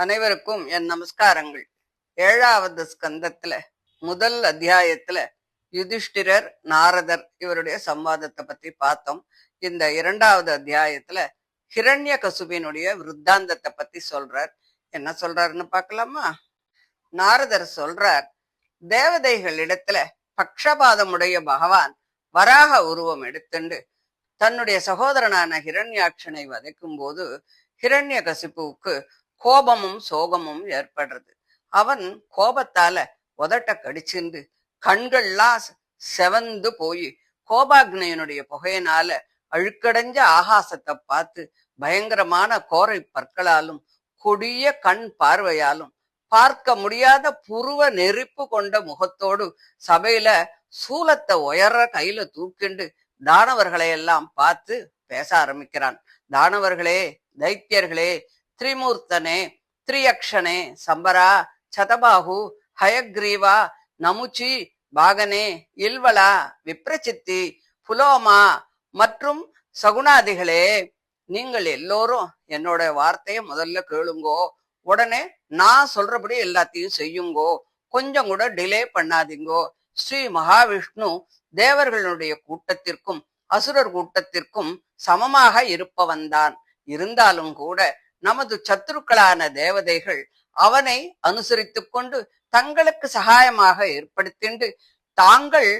அனைவருக்கும் என் நமஸ்காரங்கள். 7வது ஸ்கந்தத்துல முதல் அத்தியாயத்துல யுதிஷ்டிரர் நாரதர் இவருடைய சம்வாதத்தை பத்தி பார்த்தோம். இந்த 2வது அத்தியாயத்துல ஹிரண்ய கசுபினுடைய விருத்தாந்தத்தை பத்தி சொல்றார். என்ன சொல்றாருன்னு பார்க்கலாமா? நாரதர் சொல்றார், தேவதைகளிடத்துல பக்ஷபாதமுடைய பகவான் வராக உருவம் எடுத்துண்டு தன்னுடைய சகோதரனான ஹிரண்யாட்சனை வதைக்கும் போது ஹிரண்ய கசிப்புவுக்கு கோபமும் சோகமும் ஏற்படுறது. அவன் கோபத்தால உதட்ட கடிச்சிருந்து கண்கள்லாம் செவந்து போய் கோபாக்னியனுடைய புகையினால அழுக்கடைஞ்ச ஆகாசத்தை பார்த்து பயங்கரமான கோரை பற்களாலும் கொடிய கண் பார்வையாலும் பார்க்க முடியாத புருவ நெருப்பு கொண்ட முகத்தோடு சபையில சூலத்தை உயர கையில தூக்கிண்டு தானவர்களை எல்லாம் பார்த்து பேச ஆரம்பிக்கிறான். தானவர்களே, தைத்தியர்களே, திரிமூர்த்தனே, திரியக்ஷனே, சம்பரா, சதபாகு, ஹயக்ரீவா, நமுச்சி, பாகனே, இல்வலா, விப்ரசித்தி, புலோமா மற்றும் சகுணாதிகளே, நீங்கள் எல்லோரும் என்னோட வார்த்தையை முதல்ல கேளுங்கோ. உடனே நான் சொல்றபடி எல்லாத்தையும் செய்யுங்கோ. கொஞ்சம் கூட டிலே பண்ணாதீங்கோ. ஸ்ரீ மகாவிஷ்ணு தேவர்களுடைய கூட்டத்திற்கும் அசுரர் கூட்டத்திற்கும் சமமாக இருப்பவன்தான். இருந்தாலும் கூட நமது சத்துருக்களான தேவதைகள் அவனை அனுசரித்து கொண்டு தங்களுக்கு சகாயமாக ஏற்படுத்திண்டு தாங்கள்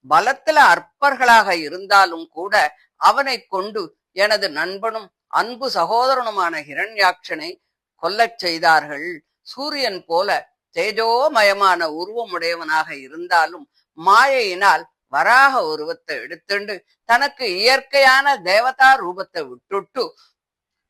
பலத்துல அற்பர்களாக இருந்தாலும் கூட அவனை கொண்டு எனது நண்பனும் அன்பு சகோதரனுமான ஹிரண்யாட்சனை கொல்லச் செய்தார்கள். சூரியன் போல தேஜோமயமான உருவமுடையவனாக இருந்தாலும் மாயையினால் வராக உருவத்தை எடுத்துண்டு தனக்கு இயற்கையான தேவதா ரூபத்தை விட்டுட்டு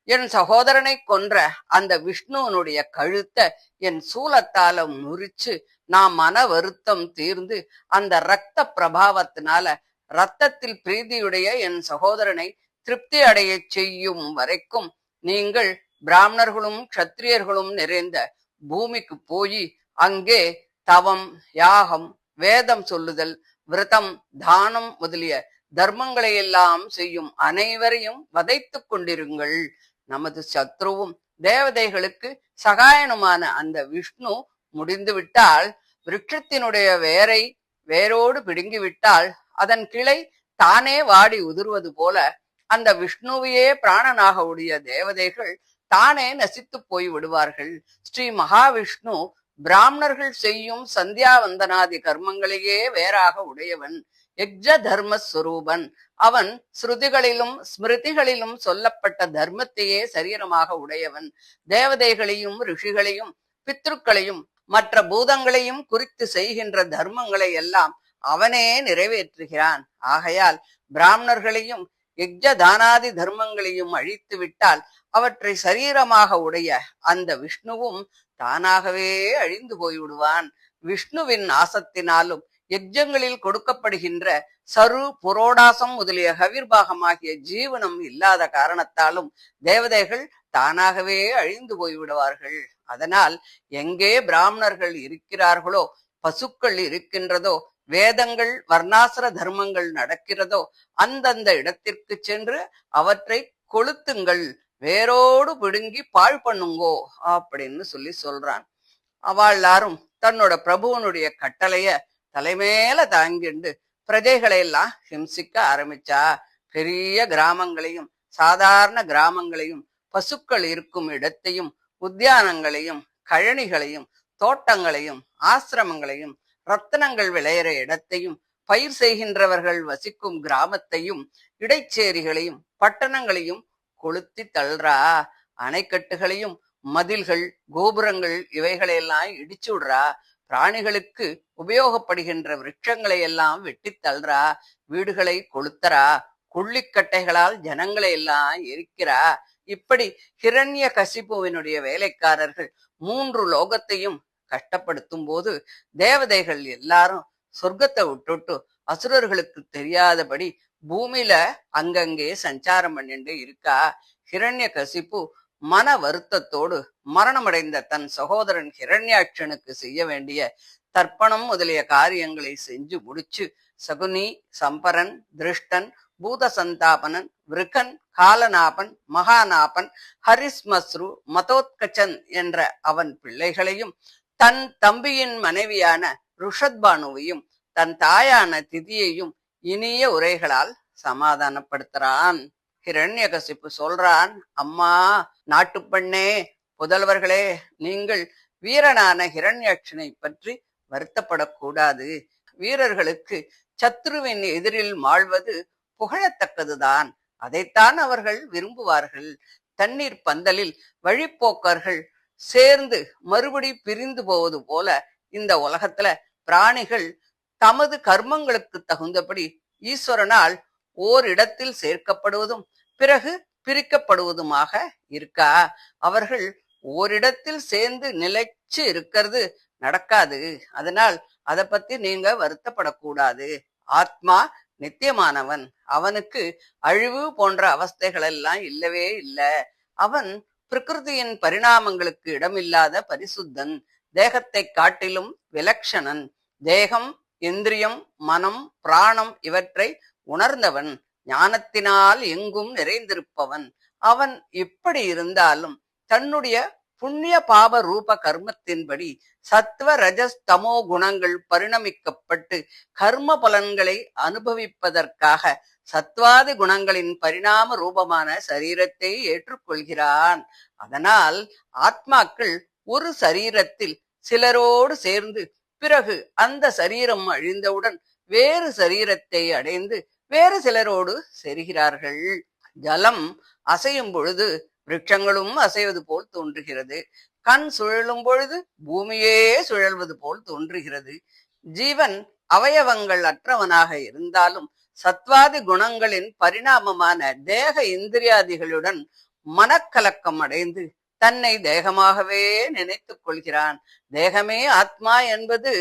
என் சகோதரனை கொன்ற அந்த விஷ்ணுவனுடைய கழுத்தை என் சூலத்தால முறிச்சு நான் மன வருத்தம் தீர்ந்து அந்த இரத்த பிரபாவத்தினால இரத்தத்தில் பிரீதியுடைய என் சகோதரனை திருப்தி அடைய செய்யும் வரைக்கும் நீங்கள் பிராமணர்களும் க்ஷத்திரியர்களும் நிறைந்த பூமிக்கு போய் அங்கே தவம், யாகம், வேதம் சொல்லுதல், விரதம், தானம் முதலிய தர்மங்களை எல்லாம் செய்யும் அனைவரையும் வதைத்து கொண்டிருங்கள். நமது சத்ருவும் தேவதைகளுக்கு சகாயனுமான அந்த விஷ்ணு முடிந்து விட்டால், விருட்சத்தினுடைய வேரை வேரோடு பிடுங்கிவிட்டால் அதன் கிளை தானே வாடி உதிர்வது போல அந்த விஷ்ணுவையே பிராணனாக உடைய தேவதைகள் தானே நசித்து போய் விடுவார்கள். ஸ்ரீ மகாவிஷ்ணு பிராமணர்கள் செய்யும் சந்தியாவந்தனாதி கர்மங்களையே வேறாக உடையவன், யக்ஞ தர்மஸ்வரூபன். அவன் ஸ்ருதிகளிலும் ஸ்மிருதிகளிலும் சொல்லப்பட்ட தர்மத்தையே சரீரமாக உடையவன். தேவதைகளையும் ரிஷிகளையும் பித்ருக்களையும் மற்ற பூதங்களையும் குறித்து செய்கின்ற தர்மங்களை எல்லாம் அவனே நிறைவேற்றுகிறான். ஆகையால் பிராமணர்களையும் யக்ஞ தானாதி தர்மங்களையும் அழித்து விட்டால் அவற்றை சரீரமாக உடைய அந்த விஷ்ணுவும் தானாகவே அழிந்து போய்விடுவான். விஷ்ணுவின் நாசத்தினாலும் யஜ்ஜங்களில் கொடுக்கப்படுகின்ற சரு, புரோடாசம் முதலிய கவிர்பாகமாகிய ஜீவனம் இல்லாத காரணத்தாலும் தேவதைகள் தானாகவே அழிந்து போய்விடுவார்கள். அதனால் எங்கே பிராமணர்கள் இருக்கிறார்களோ, பசுக்கள் இருக்கின்றதோ, வேதங்கள் வர்ணாசிர தர்மங்கள் நடக்கிறதோ அந்தந்த இடத்திற்கு சென்று அவற்றை கொளுத்துங்கள், வேரோடு பிடுங்கி பாழ் பண்ணுங்கோ அப்படின்னு சொல்றான். அவள் எல்லாரும் தன்னோட பிரபுவனுடைய கட்டளைய தலைமேல தாங்கிண்டு பிரஜைகளை எல்லாம் ஹிம்சிக்க ஆரம்பிச்சா. பெரிய கிராமங்களையும் சாதாரண கிராமங்களையும் பசுக்கள் இருக்கும் இடத்தையும் உத்தியானங்களையும் கழனிகளையும் தோட்டங்களையும் ஆசிரமங்களையும் ரத்தனங்கள் விளையிற இடத்தையும் பயிர் செய்கின்றவர்கள் வசிக்கும் கிராமத்தையும் இடைச்சேரிகளையும் பட்டணங்களையும் கொளுத்தி தள்ளுறா. அணைக்கட்டுகளையும் மதில்கள் கோபுரங்கள் இவைகளையெல்லாம் இடிச்சு விடுறா. பிராணிகளுக்கு உபயோகப்படுகின்ற விருட்சங்களை எல்லாம் வெட்டி தள்ளுறா. வீடுகளை கொளுத்தரா. கொள்ளிக்கட்டைகளால் ஜனங்களை எல்லாம் எரிக்கிறா. இப்படி ஹிரண்ய கசிப்புவினுடைய வேலைக்காரர்கள் 3 லோகத்தையும் கஷ்டப்படுத்தும் போது தேவதைகள் எல்லாரும் சொர்க்கத்தை விட்டுட்டு அசுரர்களுக்கு தெரியாதபடி பூமியில அங்கங்கே சஞ்சாரம் பண்ணிட்டு இருக்கா. ஹிரண்ய கசிப்பு மன வருத்தத்தோடு மரணமடைந்த தன் சகோதரன் ஹிரண்யாட்சனுக்கு செய்ய வேண்டிய தர்ப்பணம் முதலிய காரியங்களை செஞ்சு முடிச்சு சகுனி, சம்பரன், திருஷ்டன் பூதசந்தாபனன், விருகன், காலநாபன், மகாநாபன், ஹரிஸ்மஸ்ரு, மதோத்கச்சன் என்ற அவன் பிள்ளைகளையும் தன் தம்பியின் மனைவியான ருஷத்பானுவையும் தன் தாயான திதியையும் இனிய உரைகளால் சமாதானப்படுத்துறான். ஹிரண்யகசிப்பு சொல்றான், அம்மா, நாட்டுப்பண்ணே, புதல்வர்களே, நீங்கள் வீரனான ஹிரண்யாட்சனை பற்றி வருத்தப்படக்கூடாது. வீரர்களுக்கு சத்ருவின் எதிரில் மாழ்வது புகழத்தக்கதுதான். அதைத்தான் அவர்கள் விரும்புவார்கள். தண்ணீர் பந்தலில் வழிப்போக்கர்கள் சேர்ந்து மறுபடி பிரிந்து போவது போல இந்த உலகத்துல பிராணிகள் தமது கர்மங்களுக்கு தகுந்தபடி ஈஸ்வரனால் ஓரிடத்தில் சேர்க்கப்படுவதும் பிறகு பிரிக்கப்படுவதுமாக இருக்கா. அவர்கள் ஓரிடத்தில் சேர்ந்து நிலைச்சு இருக்கிறது நடக்காது. அதனால் அதை பத்தி நீங்க வருத்தப்படக்கூடாது. ஆத்மா நித்தியமானவன், அவனுக்கு அழிவு போன்ற அவஸ்தைகள் எல்லாம் இல்லவே இல்லை. அவன் பிரகிருதியின் பரிணாமங்களுக்கு இடமில்லாத பரிசுத்தன், தேகத்தை காட்டிலும் விலக்ஷணன். தேகம், இந்திரியம், மனம், பிராணம் இவற்றை உணர்ந்தவன், ஞானத்தினால் எங்கும் நிறைந்திருப்பவன். அவன் இப்படி இருந்தாலும் தன்னுடைய புண்ணிய பாப ரூப கர்மத்தின்படி சத்வ ரஜஸ் தமோ குணங்கள் பரிணமிக்கப்பட்டு கர்ம பலன்களை அனுபவிப்பதற்காக சத்வாதி குணங்களின் பரிணாம ரூபமான சரீரத்தை ஏற்றுக்கொள்கிறான். அதனால் ஆத்மாக்கள் ஒரு சரீரத்தில் சிலரோடு சேர்ந்து பிறகு அந்த சரீரம் அழிந்தவுடன் வேறு சரீரத்தை அடைந்து வேறு சிலரோடு செல்கிறார்கள். ஜலம் அசையும் பொழுது விருட்சங்களும் அசைவது போல் தோன்றுகிறது. கண் சுழலும் பொழுது பூமியே சுழல்வது போல் தோன்றுகிறது. ஜீவன் அவயவங்கள் அற்றவனாக இருந்தாலும் சத்வாதி குணங்களின் பரிணாமமான தேக இந்திரியாதிகளுடன் மனக்கலக்கம் அடைந்து தன்னை தேகமாகவே நினைத்துக் கொள்கிறான். தேகமே ஆத்மா என்பது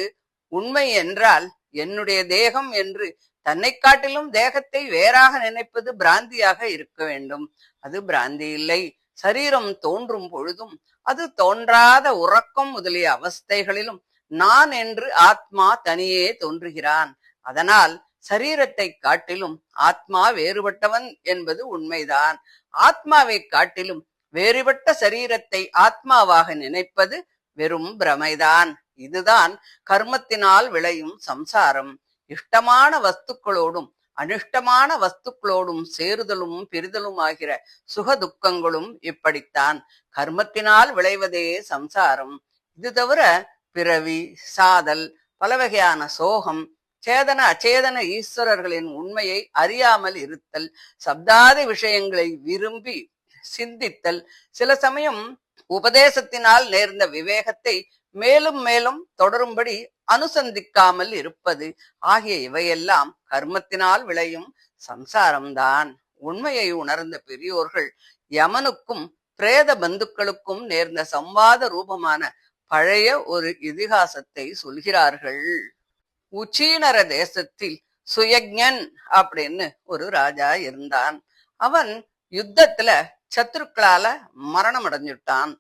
உண்மை என்றால் என்னுடைய தேகம் என்று தன்னை காட்டிலும் தேகத்தை வேறாக நினைப்பது பிராந்தியாக இருக்க வேண்டும். அது பிராந்தி இல்லை. சரீரம் தோன்றும் பொழுதும் அது தோன்றாத உறக்கம் முதலிய அவஸ்தைகளிலும் நான் என்று ஆத்மா தனியே தோன்றுகிறான். அதனால் சரீரத்தை காட்டிலும் ஆத்மா வேறுபட்டவன் என்பது உண்மைதான். ஆத்மாவை காட்டிலும் வேறுபட்ட சரீரத்தை ஆத்மாவாக நினைப்பது வெறும் பிரமைதான். இதுதான் கர்மத்தினால் விளையும் சம்சாரம். இஷ்டமான வஸ்துக்களோடும் அனிஷ்டமான வஸ்துக்களோடும் சேருதலும் பிரிதலும் ஆகிற சுக துக்கங்களும் இப்படித்தான். கர்மத்தினால் விளைவதே சம்சாரம். இது தவிர பிறவி, சாதல், பல வகையான சோகம், சேதன அச்சேதன ஈஸ்வரர்களின் உண்மையை அறியாமல் இருத்தல், சப்தாதி விஷயங்களை விரும்பி சிந்தித்தல், சில சமயம் உபதேசத்தினால் நேர்ந்த விவேகத்தை மேலும் மேலும் தொடரும்படி அனுசந்திக்காமல் இருப்பது ஆகிய இவையெல்லாம் கர்மத்தினால் விளையும் சம்சாரம்தான். உண்மையை உணர்ந்த பெரியோர்கள் யமனுக்கும் பிரேத பந்துக்களுக்கும் நேர்ந்த சம்வாத ரூபமான பழைய ஒரு இதிகாசத்தை சொல்கிறார்கள். உச்சீனர தேசத்தில் சுயஜ்ஞன் அப்படின்னு ஒரு ராஜா இருந்தான். அவன் யுத்தத்துல சத்துருக்களால மரணம் அடைஞ்சுட்டான்.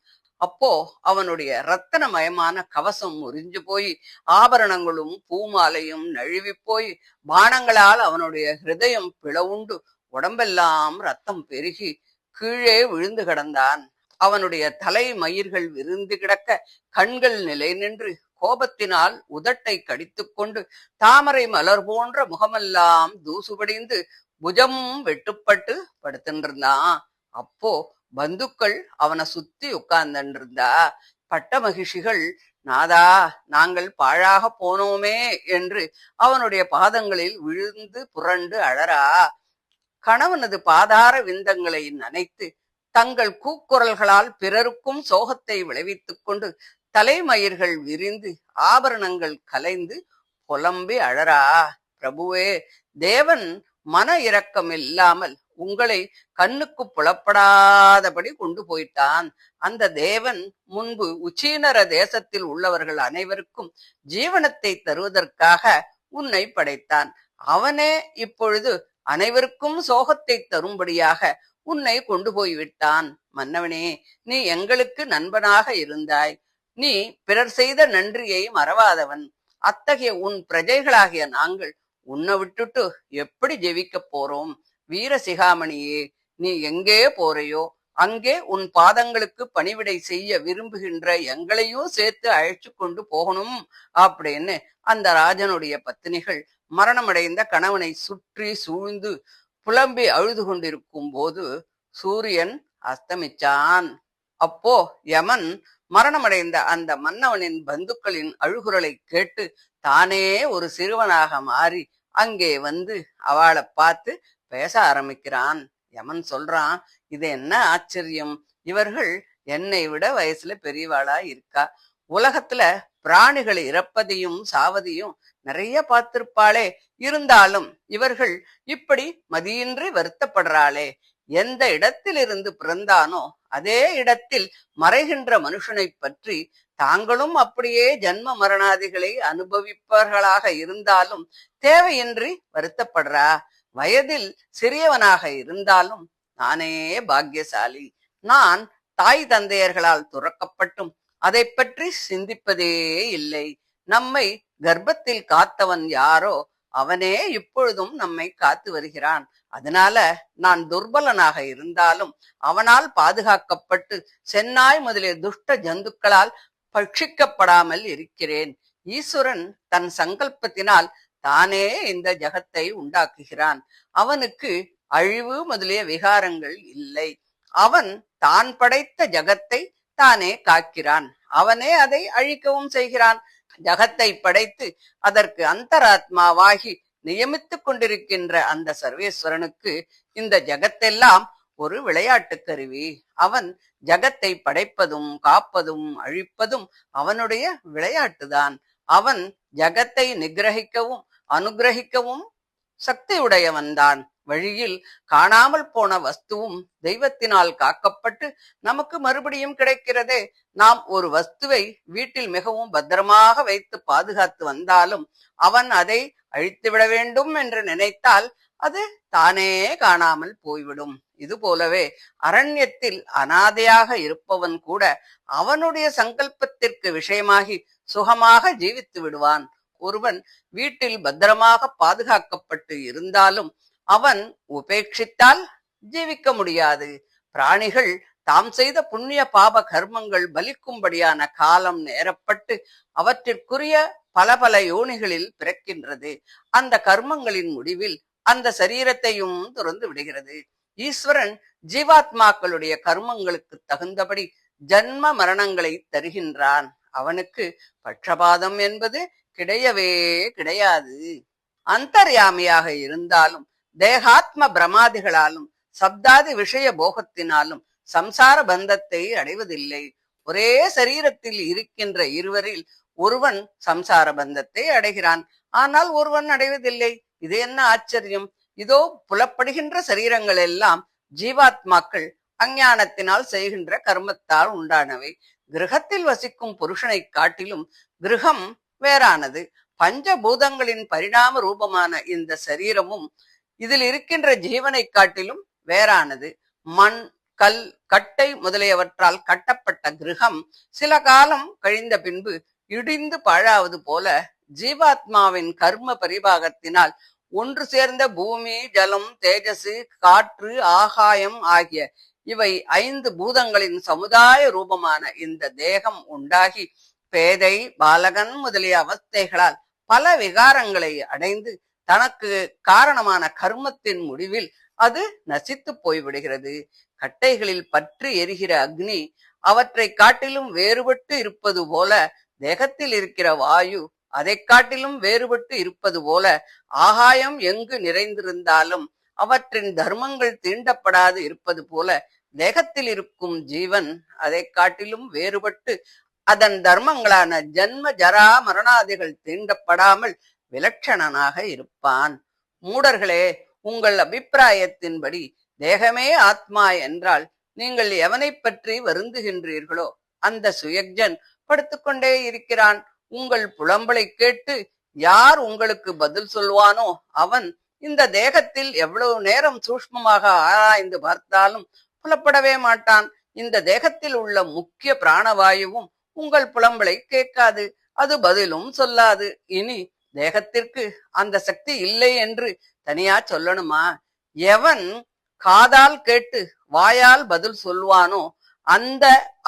அப்போ அவனுடைய ரத்தனமயமான கவசம் முறிஞ்சு போய் ஆபரணங்களும் பூமாலையும் நழுவி போய் பானங்களால் அவனுடைய ஹிருதயம் பிளவுண்டு உடம்பெல்லாம் ரத்தம் பெருகி கீழே விழுந்து கிடந்தான். அவனுடைய தலை மயிர்கள் விரிந்து கிடக்க கண்கள் நிலை நின்று கோபத்தினால் உதட்டை கடித்துக் கொண்டு தாமரை மலர் போன்ற முகமெல்லாம் தூசுபடிந்து புஜமும் வெட்டுப்பட்டு படுத்துருந்தான். அப்போ பந்துக்கள் அவனை சுத்தி உட்கார்ந்திருந்தா. பட்ட மகிழ்ச்சிகள், நாதா, நாங்கள் பாழாக போனோமே என்று அவனுடைய பாதங்களில் விழுந்து புரண்டு அழறா. கணவனது பாதார விந்தங்களை நனைத்து தங்கள் கூக்குரல்களால் பிறருக்கும் சோகத்தை விளைவித்துக் கொண்டு தலைமயிர்கள் விரிந்து ஆபரணங்கள் கலைந்து புலம்பி அழறா. பிரபுவே, தேவன் மன இரக்கம் இல்லாமல் உங்களை கண்ணுக்கு புலப்படாதபடி கொண்டு போயிட்டான். அந்த தேவன் முன்பு உச்சீனர தேசத்தில் உள்ளவர்கள் அனைவருக்கும் ஜீவனத்தை தருவதற்காக உன்னை படைத்தான். அவனே இப்பொழுது அனைவருக்கும் சோகத்தை தரும்படியாக உன்னை கொண்டு போய்விட்டான். மன்னவனே, நீ எங்களுக்கு நண்பனாக இருந்தாய். நீ பிறர் செய்த நன்றியை மறவாதவன். அத்தகைய உன் பிரஜைகளாகிய நாங்கள் உன்னை விட்டுட்டு எப்படி ஜெயிக்க போறோம்? வீரசிகாமணியே, நீ எங்கே போறையோ அங்கே உன் பாதங்களுக்கு பணிவிடை செய்ய விரும்புகின்ற எங்களையும் சேர்த்து அழைச்சு கொண்டு போகணும் அப்படின்னு அந்த ராஜனுடைய பத்தினிகள் மரணமடைந்த கணவனை சுற்றி சூழ்ந்து புலம்பி அழுது கொண்டிருக்கும் போது சூரியன் அஸ்தமிச்சான். அப்போ யமன் மரணமடைந்த அந்த மன்னவனின் பந்துக்களின் அழுகுரலை கேட்டு தானே ஒரு சிறுவனாக மாறி அங்கே வந்து அவளை பார்த்து பேச ஆரம்பிக்கிறான். யமன் சொல்றான், இது என்ன ஆச்சரியம், இவர்கள் என்னை விட வயசுல பெரியவாளா இருக்கா, உலகத்துல பிராணிகள் இறப்பதையும் சாவதையும் நிறைய பார்த்திருப்பாளே, இருந்தாலும் இவர்கள் இப்படி மதியின்றி வருத்தப்படுறாளே, எந்த இடத்திலிருந்து பிறந்தானோ அதே இடத்தில் மறைகின்ற மனுஷனை பற்றி தாங்களும் அப்படியே ஜன்ம மரணாதிகளை அனுபவிப்பவர்களாக இருந்தாலும் தேவையின்றி வருத்தப்படுறா, வயதில் சிறியவனாக இருந்தாலும் நானே பாக்கியசாலி, நான் தாய் தந்தையர்களால் துறக்கப்பட்டும் அதை பற்றி சிந்திப்பதே இல்லை, நம்மை கர்ப்பத்தில் காத்தவன் யாரோ அவனே இப்பொழுதும் நம்மை காத்து வருகிறான், அதனால நான் துர்பலனாக இருந்தாலும் அவனால் பாதுகாக்கப்பட்டு சென்னாய் முதலிய துஷ்ட ஜந்துக்களால் பட்சிக்கப்படாமல் இருக்கிறேன். ஈஸ்வரன் தன் சங்கல்பத்தினால் தானே இந்த ஜகத்தை உண்டாக்குகிறான், அவனுக்கு அழிவு முதலிய விகாரங்கள் இல்லை, அவன் தான் படைத்த ஜகத்தை தானே காக்கிறான், அவனே அதை அழிக்கவும் செய்கிறான். ஜகத்தை படைத்து அதற்கு அந்தராத்மாவாகி நியமித்துக் கொண்டிருக்கின்ற அந்த சர்வேஸ்வரனுக்கு இந்த ஜகத்தெல்லாம் ஒரு விளையாட்டு கருவி, அவன் ஜகத்தை படைப்பதும் காப்பதும் அழிப்பதும் அவனுடைய விளையாட்டுதான், அவன் ஜகத்தை நிகிரகிக்கவும் அனுகிரகிக்கவும் சக்தி உடையவன்தான். வழியில் காணாமல் போன வஸ்துவும் தெய்வத்தினால் காக்கப்பட்டு நமக்கு மறுபடியும் கிடைக்கிறதே, நாம் ஒரு வஸ்துவை வீட்டில் மிகவும் பத்திரமாக வைத்து பாதுகாத்து வந்தாலும் அவன் அதை அழித்துவிட வேண்டும் என்று நினைத்தால் அது தானே காணாமல் போய்விடும். இது போலவே அரண்யத்தில் அனாதையாக இருப்பவன் கூட அவனுடைய சங்கல்பத்திற்கு விஷயமாகி சுகமாக ஜீவித்து விடுவான். ஒருவன் வீட்டில் பத்திரமாக பாதுகாக்கப்பட்டு இருந்தாலும் அவன் உபேட்சித்தால் ஜீவிக்க முடியாது. பிராணிகள் தாம் செய்த புண்ணிய பாப கர்மங்கள் பலிக்கும்படியான காலம் நேரப்பட்டு அவற்றிற்குரிய பல பல யோனிகளில் பிறக்கின்றது. அந்த கர்மங்களின் முடிவில் அந்த சரீரத்தையும் துறந்து விடுகிறது. ஈஸ்வரன் ஜீவாத்மாக்களுடைய கர்மங்களுக்கு தகுந்தபடி ஜன்ம மரணங்களை தருகின்றான். அவனுக்கு பட்சபாதம் என்பது கிடையவே கிடையாது. அந்தர்யாமியாக இருந்தாலும் தேகாத்ம பிரமாதிகளாலும் சப்தாதி விஷய போகத்தினாலும் சம்சார பந்தத்தை அடைவதில்லை. ஒரே சரீரத்தில் இருக்கின்ற இருவரில் ஒருவன் சம்சார பந்தத்தை அடைகிறான், ஆனால் ஒருவன் அடைவதில்லை. இது என்ன ஆச்சரியம்? இதோ புலப்படுகின்ற சரீரங்கள் எல்லாம் ஜீவாத்மாக்கள் அஞ்ஞானத்தினால் செய்கின்ற கர்மத்தால் உண்டானவை. கிரகத்தில் வசிக்கும் புருஷனை காட்டிலும் கிரகம் வேறானது. பஞ்சபூதங்களின் பரிணாம ரூபமான இந்த சரீரமும் இதில் இருக்கின்ற ஜீவனை காட்டிலும் வேறானது. மண், கல், கட்டை முதலியவற்றால் கட்டப்பட்ட கிரகம் சில காலம் கழிந்த பின்பு இடிந்து பாழாவது போல ஜீவாத்மாவின் கர்ம பரிபாகத்தினால் ஒன்று சேர்ந்த பூமி, ஜலம், தேஜசு, காற்று, ஆகாயம் ஆகிய இவை 5 பூதங்களின் சமுதாய ரூபமான இந்த தேகம் உண்டாகி பேதை, பாலகன் முதலிய அவஸ்தைகளால் பல விகாரங்களை அடைந்து தனக்கு காரணமான கர்மத்தின் முடிவில் அது நசித்து போய்விடுகிறது. கட்டைகளில் பற்றி எரிகிற அக்னி அவற்றை காட்டிலும் வேறுபட்டு இருப்பது போல தேகத்தில் இருக்கிற வாயு அதை காட்டிலும் வேறுபட்டு இருப்பது போல ஆகாயம் எங்கு நிறைந்திருந்தாலும் அவற்றின் தர்மங்கள் தீண்டப்படாது இருப்பது போல தேகத்தில் இருக்கும் ஜீவன் அதை காட்டிலும் வேறுபட்டு அதன் தர்மங்களான ஜன்ம ஜரா மரணாதிகள் தீண்டப்படாமல் விலட்சணனாக இருப்பான். மூடர்களே, உங்கள் அபிப்பிராயத்தின்படி தேகமே ஆத்மா என்றால் நீங்கள் எவனை பற்றி வருந்துகின்றீர்களோ அந்த சுயஜன் படுத்துக்கொண்டே இருக்கிறான். உங்கள் புலம்பலை கேட்டு யார் உங்களுக்கு பதில் சொல்வானோ அவன் இந்த தேகத்தில் எவ்வளவு நேரம் சூஷ்மமாக ஆராய்ந்து பார்த்தாலும் புலப்படவே மாட்டான். இந்த தேகத்தில் உள்ள முக்கிய பிராணவாயுவும் உங்கள் புலம்பலை கேட்காது, அது பதிலும் சொல்லாது. இனி தேகத்திற்கு அந்த சக்தி இல்லை என்று தனியா சொல்லணுமா? எவன் காதால் கேட்டு வாயால் பதில் சொல்வானோ அந்த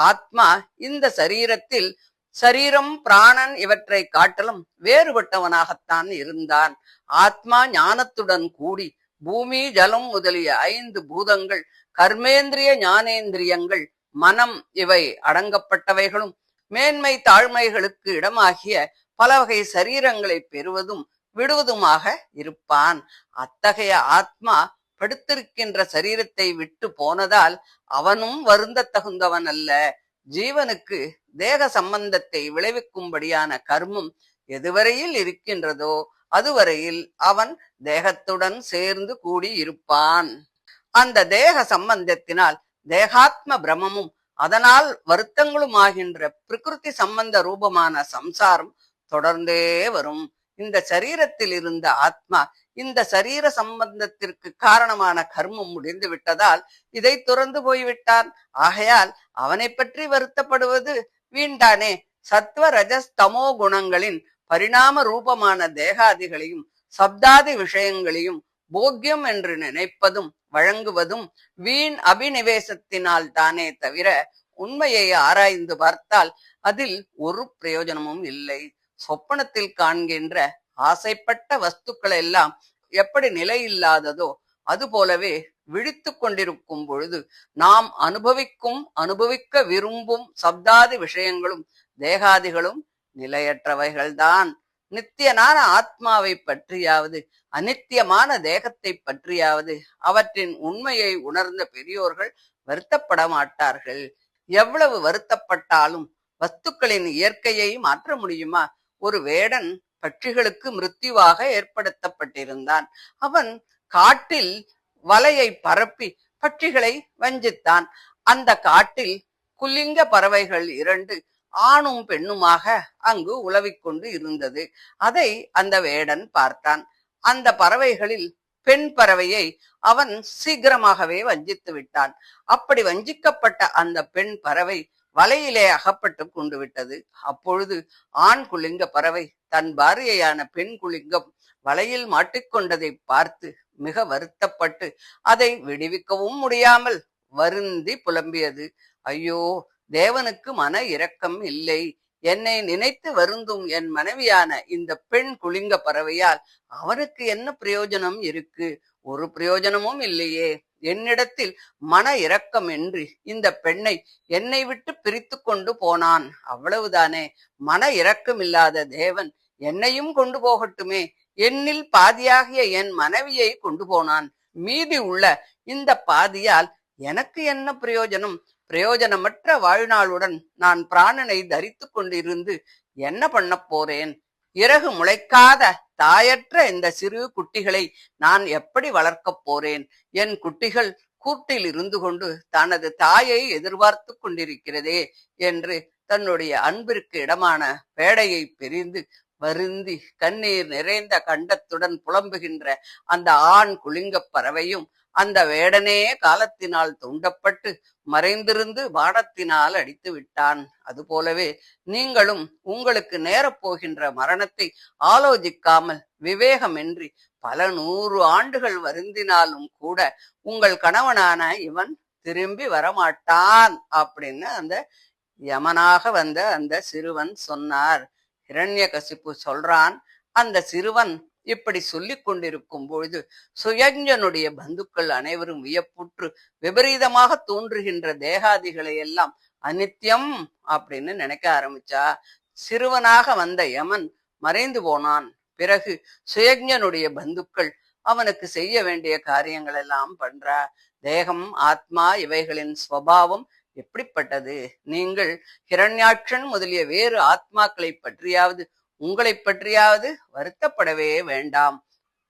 ஆத்மா இந்த சரீரத்தில் சரீரம் பிராணன் இவற்றை காட்டிலும் வேறுபட்டவனாகத்தான் இருந்தான். ஆத்மா ஞானத்துடன் கூடி பூமி ஜலம் முதலிய 5 பூதங்கள், கர்மேந்திரிய ஞானேந்திரியங்கள், மனம் இவை அடங்கப்பட்டவைகளும் மேன்மை தாழ்மைகளுக்கு இடமாகிய பல வகை சரீரங்களை பெறுவதும் விடுவதுமாக இருப்பான். அத்தகைய ஆத்மா படுத்திருக்கின்ற சரீரத்தை விட்டு போனதால் அவனும் வருந்த தகுந்தவன் அல்ல. ஜீவனுக்கு தேக சம்பந்தத்தை விளைவிக்கும்படியான கர்மம் எதுவரையில் இருக்கின்றதோ அதுவரையில் அவன் தேகத்துடன் சேர்ந்து கூடி இருப்பான். அந்த தேக சம்பந்தத்தினால் தேகாத்ம பிரமமும் அதனால் வருத்தங்களும் ஆகின்ற பிரகிருதி சம்பந்த ரூபமான சம்சாரம் தொடர்ந்தே வரும். இந்த சரீரத்தில் இருந்த ஆத்மா இந்த சரீர சம்பந்தத்திற்கு காரணமான கர்மம் முடிந்து விட்டதால் இதை துறந்து போய்விட்டான். ஆகையால் அவனை பற்றி வருத்தப்படுவது வீண்டானே. சத்வ ரஜஸ் தமோ குணங்களின் பரிணாம ரூபமான தேகாதிகளையும் சப்தாதி விஷயங்களையும் போக்கியம் என்று நினைப்பதும் வழங்குவதும் வீண் அபினிவேசத்தினால் தானே தவிர உண்மையை ஆராய்ந்து பார்த்தால் அதில் ஒரு பிரயோஜனமும் இல்லை. சொப்பனத்தில் காண்கின்ற ஆசைப்பட்ட வஸ்துக்கள் எல்லாம் எப்படி நிலையில்லாததோ அதுபோலவே விழித்து கொண்டிருக்கும் பொழுது நாம் அனுபவிக்க விரும்பும் சப்தாதி விஷயங்களும் தேகாதிகளும் நிலையற்றவைகள்தான். நித்தியனான ஆத்மாவை பற்றியாவது அநித்தியமான தேகத்தை பற்றியாவது அவற்றின் உண்மையை உணர்ந்த பெரியோர்கள் வருத்தப்பட மாட்டார்கள். எவ்வளவு வருத்தப்பட்டாலும் வஸ்துக்களின் இயற்கையை மாற்ற முடியுமா? ஒரு வேடன் பட்சிகளுக்கு மிருத்யுவாக ஏற்படுத்தப்பட்டிருந்தான். அவன் காட்டில் வலையை பரப்பி பட்சிகளை வஞ்சித்தான். அந்த காட்டில் குலிங்க பறவைகள் 2 ஆணும் பெண்ணுமாக அங்கு உலவிக் கொண்டு இருந்தது. அதை அந்த வேடன் பார்த்தான். அந்த பறவைகளில் பெண் பறவையை அவன் சீக்கிரமாகவே வஞ்சித்து விட்டான். அப்படி வஞ்சிக்கப்பட்ட அந்த பெண் பறவை வலையிலே அகப்பட்டு கொண்டு விட்டது. அப்பொழுது ஆண் குலிங்க பறவை தன் பாரியையான பெண் குலிங்கம் வலையில் மாட்டிக்கொண்டதை பார்த்து மிக வருத்தப்பட்டு அதை விடுவிக்கவும் முடியாமல் வருந்தி புலம்பியது. ஐயோ, தேவனுக்கு மன இரக்கம் இல்லை. என்னை நினைத்து வருந்தும் என் மனைவியான இந்த பெண் குலிங்க பறவையால் அவனுக்கு என்ன பிரயோஜனம் இருக்கு? ஒரு பிரயோஜனமும் இல்லையே. என்னிடத்தில் மன இரக்கமின்றி இந்த பெண்ணை என்னை விட்டு பிரித்து கொண்டு போனான். அவ்வளவுதானே. மன இரக்கமில்லாத தேவன் என்னையும் கொண்டு போகட்டுமே. என்னில் பாதியாகிய என் மனைவியை கொண்டு போனான். மீதி உள்ள இந்த பாதியால் எனக்கு என்ன பிரயோஜனம்? பிரயோஜனமற்ற வாழ்நாளுடன் நான் பிராணனை தரித்து கொண்டிருந்து என்ன பண்ண போறேன்? இறகு முளைக்காத தாயற்ற இந்த சிறு குட்டிகளை நான் எப்படி வளர்க்கப் போறேன்? என் குட்டிகள் கூட்டில் இருந்து கொண்டு தனது தாயை எதிர்பார்த்து கொண்டிருக்கிறதே என்று தன்னுடைய அன்பிற்கு இடமான பேடையை பிரிந்து வருந்தி கண்ணீர் நிறைந்த கண்டத்துடன் புலம்புகின்ற அந்த ஆண் குலிங்கப் பறவையும் அந்த வேடனே காலத்தினால் தூண்டப்பட்டு மறைந்திருந்து பாடத்தினால் அடித்து விட்டான். அதுபோலவே நீங்களும் உங்களுக்கு நேரப்போகின்ற மரணத்தை ஆலோசிக்காமல் விவேகமின்றி பல 100 ஆண்டுகள் வருந்தினாலும் கூட உங்கள் கணவனான இவன் திரும்பி வரமாட்டான் அப்படின்னு அந்த யமனாக வந்த அந்த சிறுவன் சொன்னார். ஹிரண்யகசிப்பு சொல்றான், அந்த சிறுவன் இப்படி சொல்லிக் கொண்டிருக்கும் பொழுது சுயஞ்சனுடைய பந்துக்கள் அனைவரும் வியப்புற்று விபரீதமாக தோன்றுகின்ற தேகாதிகளை எல்லாம் அநித்தியம் அப்படின்னு நினைக்க ஆரம்பிச்சா. சிறுவனாக வந்த யமன் மறைந்து போனான். பிறகு சுயஞ்சனுடைய பந்துக்கள் அவனுக்கு செய்ய வேண்டிய காரியங்கள் எல்லாம் பண்றா. தேகம், ஆத்மா இவைகளின் ஸ்வபாவம் எப்படிப்பட்டது? நீங்கள் ஹிரண்யாட்சன் முதலிய வேறு ஆத்மாக்களை பற்றியாவது உங்களை பற்றியாவது வருத்தப்படவே வேண்டாம்.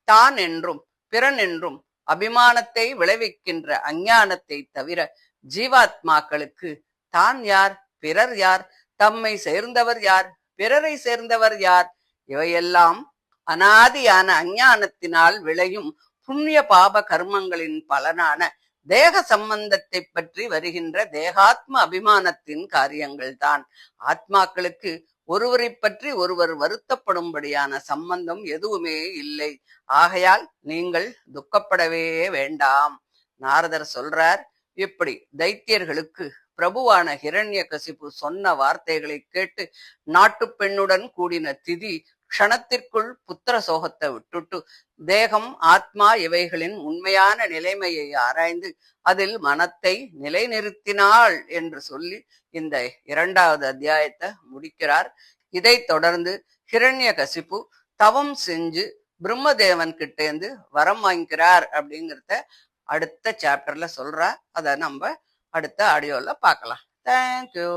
தான் என்றும் பிறன் என்றும் அபிமானத்தை விளைவிக்கின்ற அஞ்ஞானத்தை தவிர ஜீவாத்மாக்களுக்கு தான் யார், பிறர் யார், தம்மை சேர்ந்தவர் யார், பிறரை சேர்ந்தவர் யார்? இவையெல்லாம் அனாதியான அஞ்ஞானத்தினால் விளையும் புண்ணிய பாப கர்மங்களின் பலனான தேக சம்பந்தத்தை பற்றி வருகின்ற தேகாத்ம அபிமானத்தின் காரியங்கள் தான். ஆத்மாக்களுக்கு ஒருவரை பற்றி ஒருவர் வருத்தப்படும்படியான சம்பந்தம் எதுவுமே இல்லை. ஆகையால் நீங்கள் துக்கப்படவே வேண்டாம். நாரதர் சொல்றார், இப்படி தைத்தியர்களுக்கு பிரபுவான ஹிரண்யகசிபு சொன்ன வார்த்தைகளை கேட்டு நாட்டு பெண்ணுடன் கூடின திதி க்ஷணத்திற்குள் புத்திர சோகத்தை விட்டுட்டு தேகம் ஆத்மா இவைகளின் உண்மையான நிலைமையை ஆராய்ந்து அதில் மனத்தை நிலைநிறுத்தினாள் என்று சொல்லி இந்த 2வது அத்தியாயத்தை முடிக்கிறார். இதை தொடர்ந்து ஹிரண்யகசிபு தவம் செஞ்சு பிரம்மதேவன் கிட்டேந்து வரம் வாங்கிக்கிறார் அப்படிங்கிறத அடுத்த சாப்டர்ல சொல்றா. அதை நம்ம அடுத்த ஆடியோல பார்க்கலாம். தேங்க்யூ.